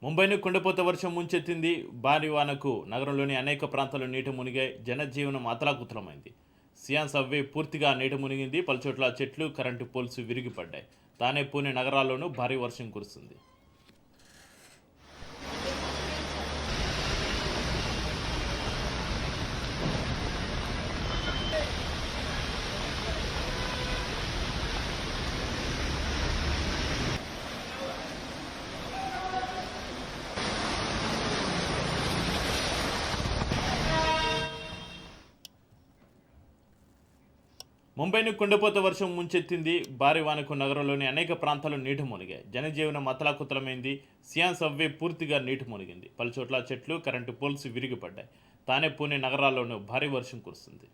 ముంబైని కుండపోత వర్షం ముంచెత్తింది. భారీ వానకు నగరంలోని అనేక ప్రాంతాలు నీట మునిగాయి. జనజీవనం అతలాకుతలమైంది. సియాన్ సబ్వే పూర్తిగా నీట మునిగింది. పలుచోట్ల చెట్లు, కరెంటు పోల్స్ విరిగిపడ్డాయి. తానే, పూణె నగరాల్లోనూ భారీ వర్షం కురుస్తుంది. ముంబైని కుండపోత వర్షం ముంచెత్తింది. భారీ వానకు నగరంలోని అనేక ప్రాంతాలు నీట మునిగాయి. జనజీవనం అతలాకుతలమైంది. సియాన్ సబ్వే పూర్తిగా నీట మునిగింది. పలుచోట్ల చెట్లు, కరెంటు పోల్స్ విరిగిపడ్డాయి. తానే, పూణె నగరాల్లోనూ భారీ వర్షం కురుస్తుంది.